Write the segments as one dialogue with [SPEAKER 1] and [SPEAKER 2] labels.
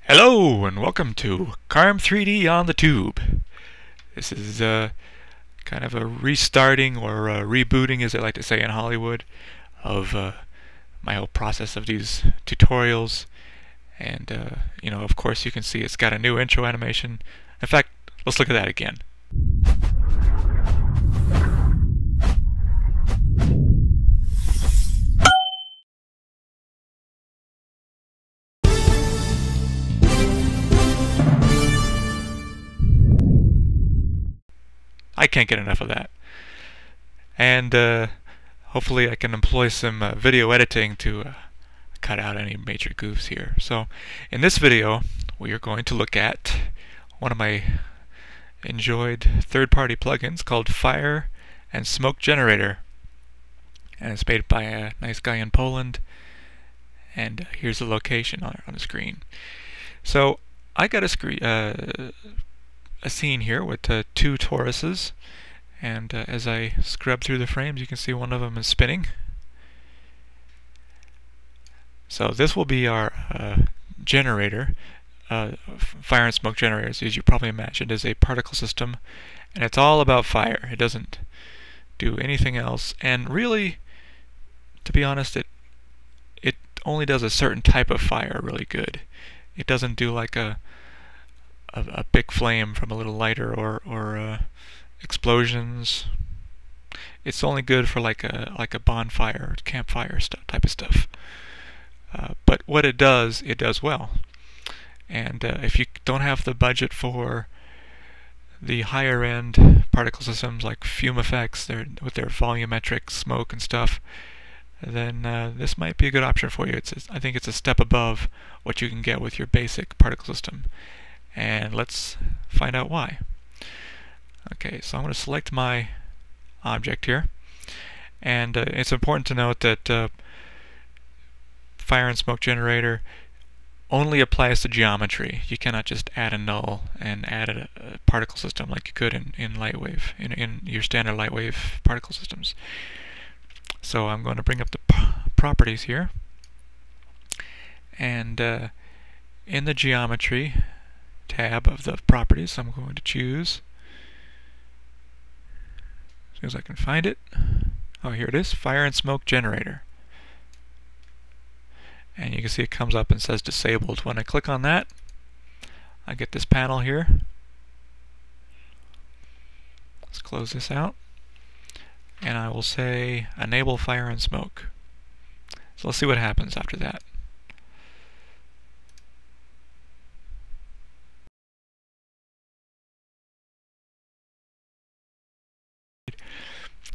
[SPEAKER 1] Hello and welcome to Carm 3D on the Tube. This is kind of a restarting or rebooting, as they like to say in Hollywood, of my whole process of these tutorials. And of course, you can see it's got a new intro animation. In fact, let's look at that again. I can't get enough of that. And hopefully I can employ some video editing to cut out any major goofs here. So in this video we are going to look at one of my enjoyed third-party plugins called Fire and Smoke Generator. And it's made by a nice guy in Poland. And here's the location on the screen. So I got a scene here with two toruses, and as I scrub through the frames you can see one of them is spinning. So this will be our generator. Fire and smoke generators, as you probably imagined, is a particle system, and it's all about fire. It doesn't do anything else, and really, to be honest, it only does a certain type of fire really good. It doesn't do like a big flame from a little lighter or explosions. It's only good for like a bonfire or campfire type of stuff. But what it does well. And if you don't have the budget for the higher end particle systems like fume effects, with their volumetric smoke and stuff, then this might be a good option for you. I think it's a step above what you can get with your basic particle system. And let's find out why. Okay, so I'm going to select my object here, and it's important to note that Fire and Smoke Generator only applies to geometry. You cannot just add a null and add a particle system like you could in Lightwave, in your standard Lightwave particle systems. So I'm going to bring up the properties here, and in the geometry tab of the properties, I'm going to choose, as soon as I can find it, oh, here it is, Fire and Smoke Generator. And you can see it comes up and says disabled. When I click on that, I get this panel here. Let's close this out, and I will say enable fire and smoke. So let's see what happens after that.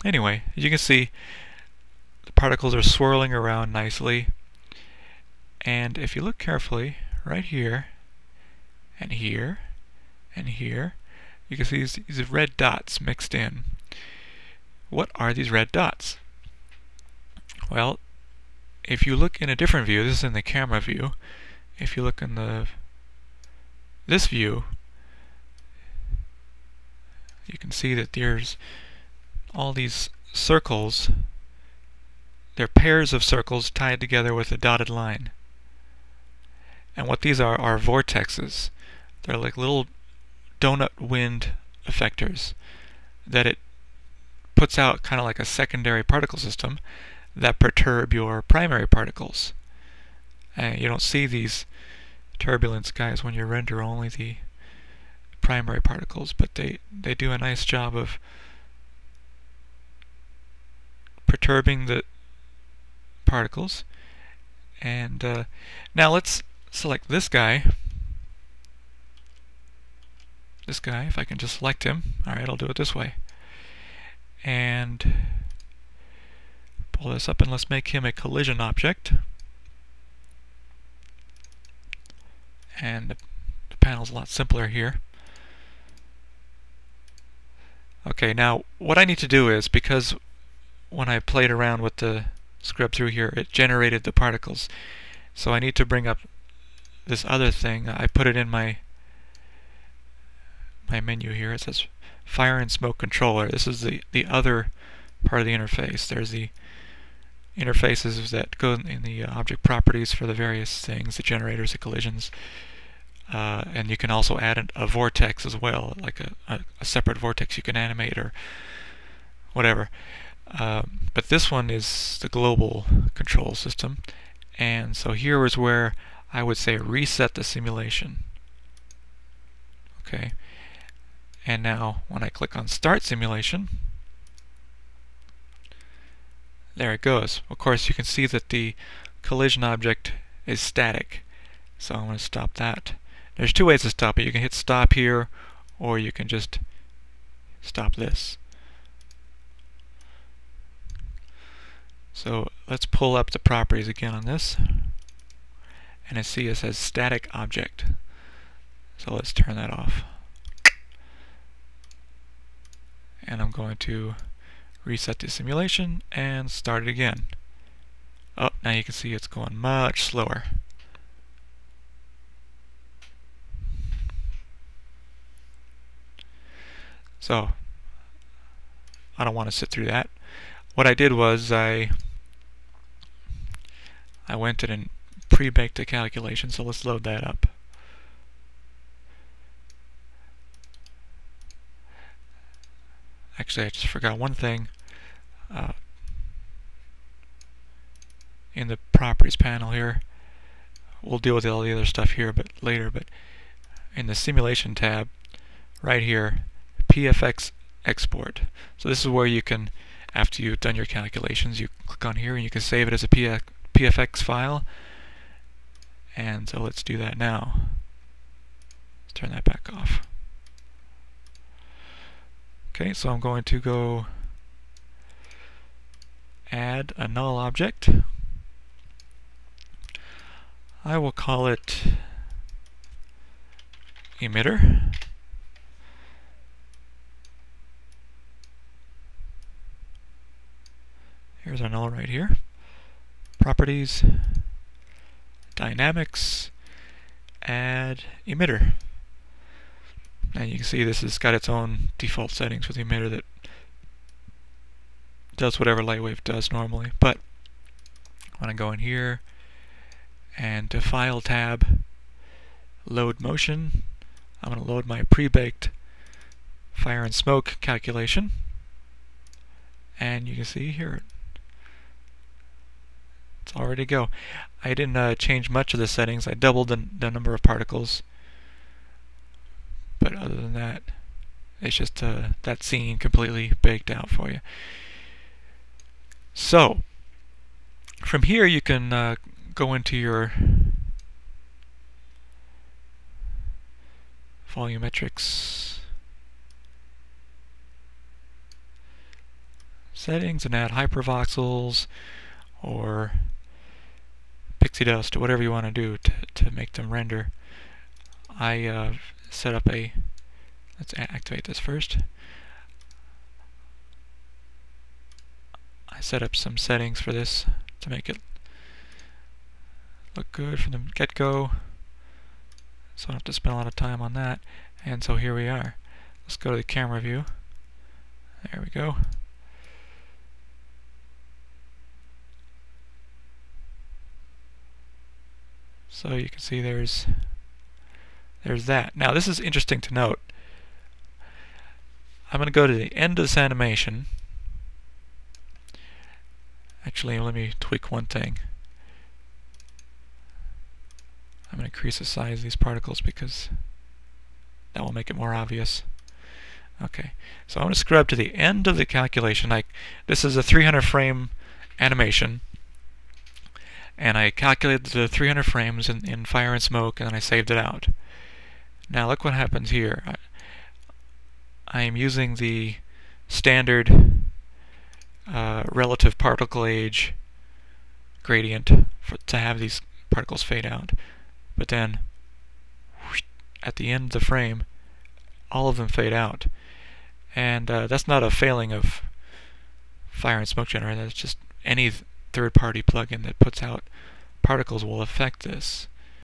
[SPEAKER 1] Anyway, as you can see, the particles are swirling around nicely, and if you look carefully, right here, and here, and here, you can see these red dots mixed in. What are these red dots? Well, if you look in a different view, this is in the camera view, if you look in this view, you can see that there's all these circles. They're pairs of circles tied together with a dotted line. And what these are vortexes. They're like little donut wind effectors that it puts out kind of like a secondary particle system that perturb your primary particles. You don't see these turbulence guys when you render only the primary particles, but they do a nice job of perturbing the particles. And now let's select this guy. If I can just select him. Alright, I'll do it this way. And pull this up, and let's make him a collision object. And the panel's a lot simpler here. Okay, now what I need to do is, because when I played around with the scrub through here, it generated the particles. So I need to bring up this other thing. I put it in my menu here. It says Fire and Smoke Controller. This is the other part of the interface. There's the interfaces that go in the object properties for the various things, the generators, the collisions. and you can also add a vortex as well, like a separate vortex you can animate or whatever. But this one is the global control system, and so here is where I would say reset the simulation. Okay, and now when I click on Start Simulation, there it goes. Of course, you can see that the collision object is static, so I'm going to stop that. There's two ways to stop it. You can hit stop here, or you can just stop this. So let's pull up the properties again on this, and I see it says static object. So let's turn that off. And I'm going to reset the simulation and start it again. Oh, now you can see it's going much slower. So I don't want to sit through that. What I did was I went in and pre-baked a calculation, so let's load that up. Actually, I just forgot one thing. In the properties panel here, we'll deal with all the other stuff here later, but in the simulation tab right here, PFX export. So this is where you can, after you've done your calculations, you click on here and you can save it as a PFX file. And so let's do that now. Let's turn that back off. Okay, so I'm going to go add a null object. I will call it emitter. Here's our null right here. Properties, dynamics, add emitter. And you can see this has got its own default settings with the emitter that does whatever Lightwave does normally. But when I go in here and to File tab, Load Motion, I'm going to load my pre-baked fire and smoke calculation. And you can see here, it's all ready to go. I didn't change much of the settings. I doubled the number of particles. But other than that, it's just that scene completely baked out for you. So, from here you can go into your volumetrics settings and add hypervoxels or pixie dust or whatever you want to do to make them render. I set up let's activate this first. I set up some settings for this to make it look good from the get-go, so I don't have to spend a lot of time on that. And so here we are. Let's go to the camera view. There we go. So you can see there's that. Now this is interesting to note. I'm going to go to the end of this animation. Actually, let me tweak one thing. I'm going to increase the size of these particles because that will make it more obvious. Okay, so I'm going to scrub to the end of the calculation. This is a 300 frame animation, and I calculated the 300 frames in Fire and Smoke, and then I saved it out. Now look what happens here. I am using the standard relative particle age gradient to have these particles fade out. But then, whoosh, at the end of the frame, all of them fade out. And that's not a failing of Fire and Smoke Generator. That's just any third-party plugin that puts out particles will affect this.